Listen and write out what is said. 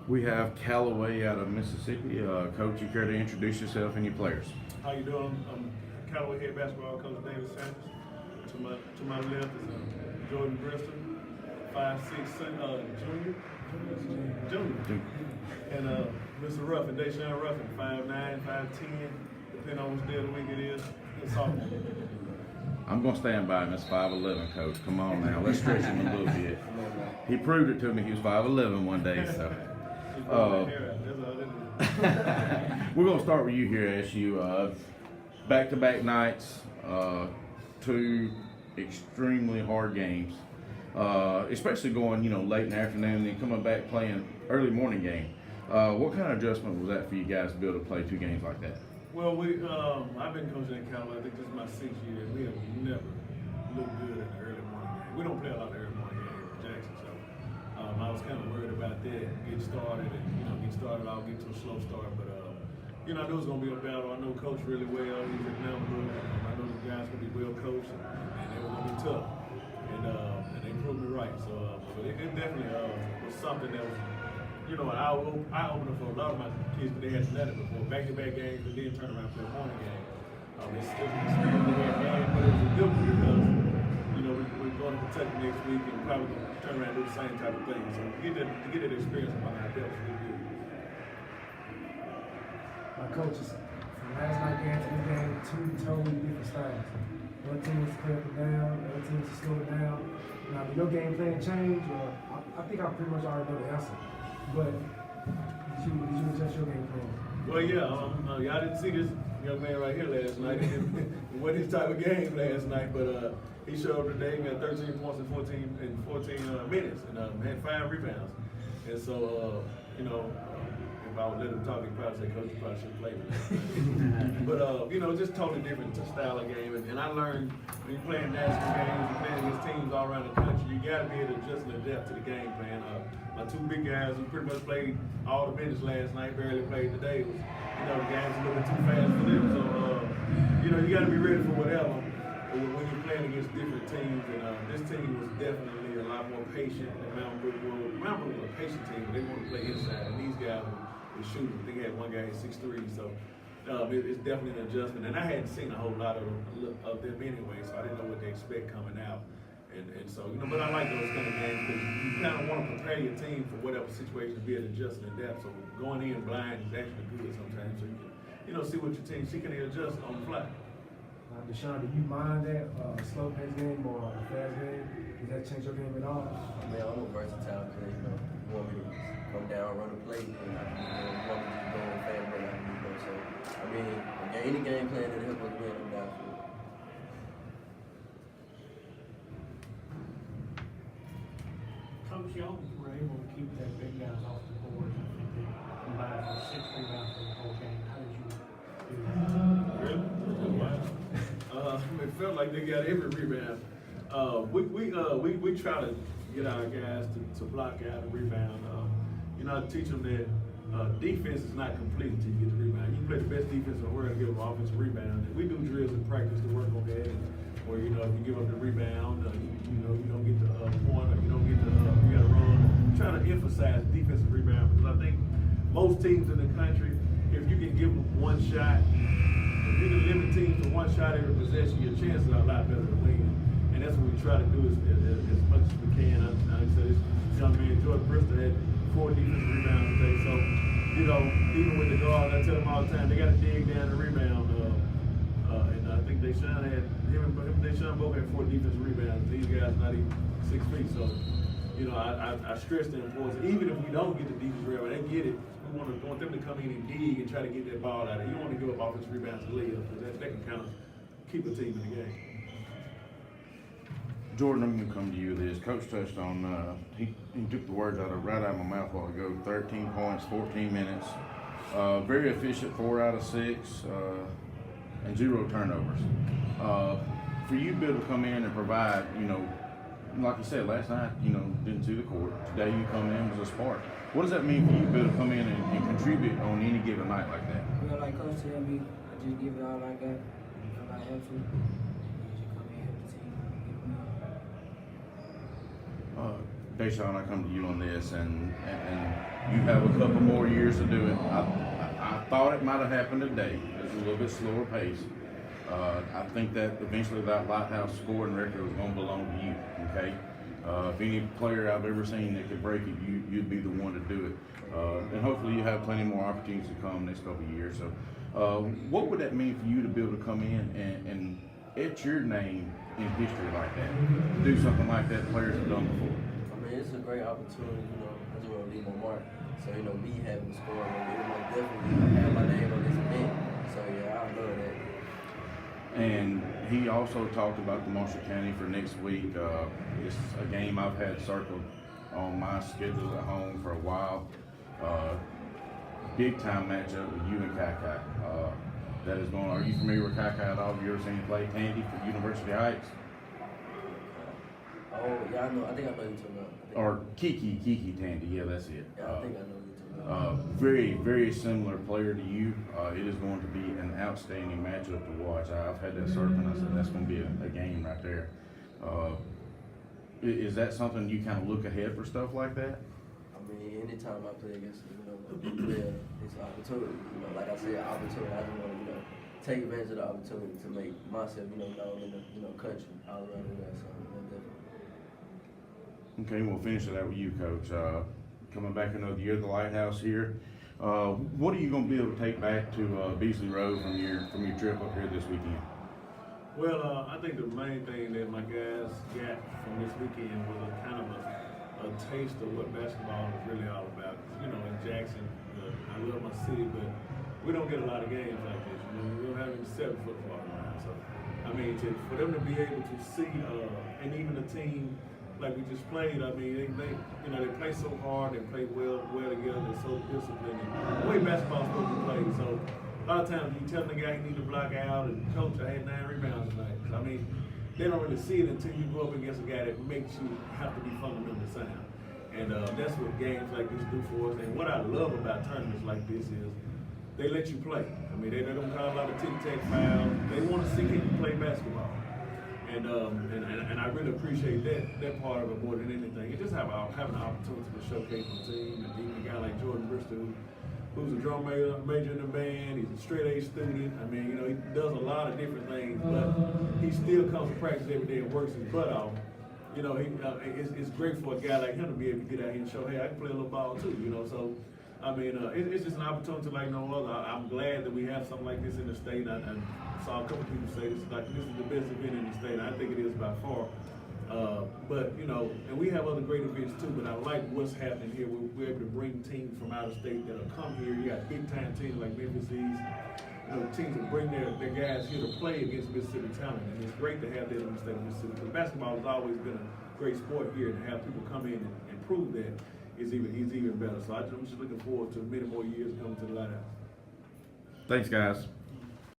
We have Callaway out of Mississippi. Coach, you care to introduce yourself and your players? How you doing? I'm Callaway head basketball coach David Sanders. To my left is Jordan Brister, 5'6" junior. And Mr. Ruffin, Daeshun Ruffin, 5'9", 5'10", depending on which day of the week it is. It's sophomore. I'm going to stand by him. It's 5'11", Coach. Come on now. Let's stretch him a little bit. He proved it to me. He was 5'11" one day. So. We're going to start with you here, SU. Back-to-back nights, two extremely hard games, especially going, late in the afternoon and then coming back playing early morning game. What kind of adjustment was that for you guys to be able to play two games like that? Well, I've been coaching at Callaway. I think this is my 6th year. We have never looked good in the early morning game. We don't play a lot of early morning games in Jackson, so I was kind of worried about that. Get started, I'll get to a slow start, but I knew it was going to be a battle. I know Coach really well. He's at Melbourne. I know the guys going to be well coached, and they were going to be tough. And they proved me right. So it definitely was something that was, an eye-opener for a lot of my kids, but they hadn't done it before. Back-to-back games, and then turn around and play a morning game. It's still an experience they had had, but it was a good one because, we're going to Kentucky next week and probably going to turn around and do the same type of thing. So to get that experience behind that was really good. My coaches, from last night game to this game, two totally different styles. One team was to clamp it down, the other team was to slow it down. Now, did your game plan change? Or I think I pretty much already know the answer. But did you adjust your game plan? Well, yeah, I didn't see this young man right here last night. It wasn't his type of game last night, but he showed up today, got 13 points in 14 minutes, and had 5 rebounds. And so, if I would let him talk, he'd probably say, Coach, you probably should play with him. But, just totally different style of game. And I learned when you're playing national games, you're playing against teams all around the country, you got to be able to adjust and adapt to the game plan. My 2 big guys who pretty much played all the minutes last night, barely played today. It was, the game's a little bit too fast for them. So, you got to be ready for whatever when you're playing against different teams. And this team was definitely a lot more patient than Mount Brook was. Mount Brook was a patient team, but they want to play inside. And these guys were shooting. I think they had one guy at 6'3", so it's definitely an adjustment. And I hadn't seen a whole lot of them anyway, so I didn't know what to expect coming out. And so, but I like those kind of games because you kind of want to prepare your team for whatever situation to be able to adjust and adapt. So going in blind is actually good sometimes. So you can, see what your team, see can they adjust on the fly. Daeshun, do you mind that slow-paced game or a fast game? Does that change your game at all? Man, I'm a versatile player. You want me to come down, run a play, and you want me to go on fast break, I can do so. Any game plan that helps us win, I'm down for it. Coach, y'all were able to keep that big guys off the board. Combined for 6 rebounds for the whole game. How did you do that? Really? Wow. It felt like they got every rebound. We try to get our guys to block out and rebound. I teach them that defense is not complete until you get the rebound. You can play the best defense in the world and get an offensive rebound. And we do drills in practice to work on that. Or if you give up the rebound, you don't get the point, or you don't get the you got to run. I'm trying to emphasize defensive rebound because I think most teams in the country, if you can give them one shot, if you can limit teams to one shot every possession, your chances are a lot better to win. And that's what we try to do as much as we can. I said this young man, Jordan Brister, had 4 defensive rebounds today. So, even with the guards, I tell them all the time, they got to dig down the rebound. And I think Daeshun both had 4 defensive rebounds. These guys not even 6 feet. So, I stress the importance. Even if we don't get the defensive rebound, they get it. We want them to come in and dig and try to get that ball out of it. You don't want to give up offensive rebounds to layups because that can kind of keep a team in the game. Jordan, I'm going to come to you with this. Coach touched on, he took the words right out of my mouth a while ago. 13 points, 14 minutes. Very efficient, 4 out of 6, and 0 turnovers. For you to be able to come in and provide, like you said, last night, didn't see the court. Today you come in was a spark. What does that mean for you to be able to come in and contribute on any given night like that? Well, like Coach tell me, I just give it all I got. If I have to, just come in, help the team, get a win. Daeshun, I come to you on this, and you have a couple more years to do it. I thought it might have happened today. It's a little bit slower pace. I think that eventually that Lighthouse scoring record was going to belong to you, okay? If any player I've ever seen that could break it, you'd be the one to do it. And hopefully you have plenty more opportunities to come next couple of years. So what would that mean for you to be able to come in and etch your name in history like that? To do something like that players have done before? I mean, it's a great opportunity, you know. I just want to leave my mark. So, you know, me having the score, it would definitely have my name on this event. So, yeah, I love that. And he also talked about the Marshall County for next week. It's a game I've had circled on my schedule at home for a while. Big time matchup with you and Kai. That is going. Are you familiar with Kai at all? Have you ever seen him play Tandy for University Heights? Oh, yeah, I know. I think I know who you're talking about. Or Kiki Tandy. Yeah, that's it. Yeah, I think I know who you're talking about. Very, very similar player to you. It is going to be an outstanding matchup to watch. I've had that circle, and I said that's going to be a game right there. Is that something you kind of look ahead for stuff like that? I mean, anytime I play against, you know, a big player, it's an opportunity. You know, like I said, opportunity. I just want to, you know, take advantage of the opportunity to make myself, you know, known in the, you know, country all around the world. So, you know, definitely. Okay, we'll finish it out with you, Coach. Coming back another year, the Lighthouse here. What are you going to be able to take back to Beasley Road from your trip up here this weekend? Well, I think the main thing that my guys got from this weekend was a kind of a taste of what basketball is really all about. You know, in Jackson, I love my city, but we don't get a lot of games like this. You know, we don't have any 7 football around. So, I mean, for them to be able to see, and even a team like we just played, I mean, they play so hard, they play well together, they're so disciplined. And the way basketball's supposed to play, so a lot of times you tell the guy he need to block out, and coach, I had 9 rebounds tonight. I mean, they don't really see it until you go up against a guy that makes you have to be fundamentally sound. And that's what games like this do for us. And what I love about tournaments like this is they let you play. I mean, they don't call a lot of tic-tac fouls. They want to see people play basketball. And I really appreciate that part of it more than anything. You just having an opportunity to showcase my team, and even a guy like Jordan Brister, who's a drum major in the band. He's a straight A student. I mean, you know, he does a lot of different things, but he still comes to practice every day and works his butt off. You know, it's great for a guy like him to be able to get out here and show, hey, I can play a little ball too. You know, so I mean, it's just an opportunity like no other. I'm glad that we have something like this in the state. I saw a couple people say this is the best event in the state. I think it is by far. But you know, and we have other great events too. But I like what's happening here. We're able to bring teams from out of state that'll come here. You got big time teams like Memphis East. You know, teams that bring their guys here to play against Mississippi talent, and it's great to have that in the state of Mississippi. Because basketball has always been a great sport here, and to have people come in and prove that is even better. So I'm just looking forward to many more years coming to the Lighthouse. Thanks, guys.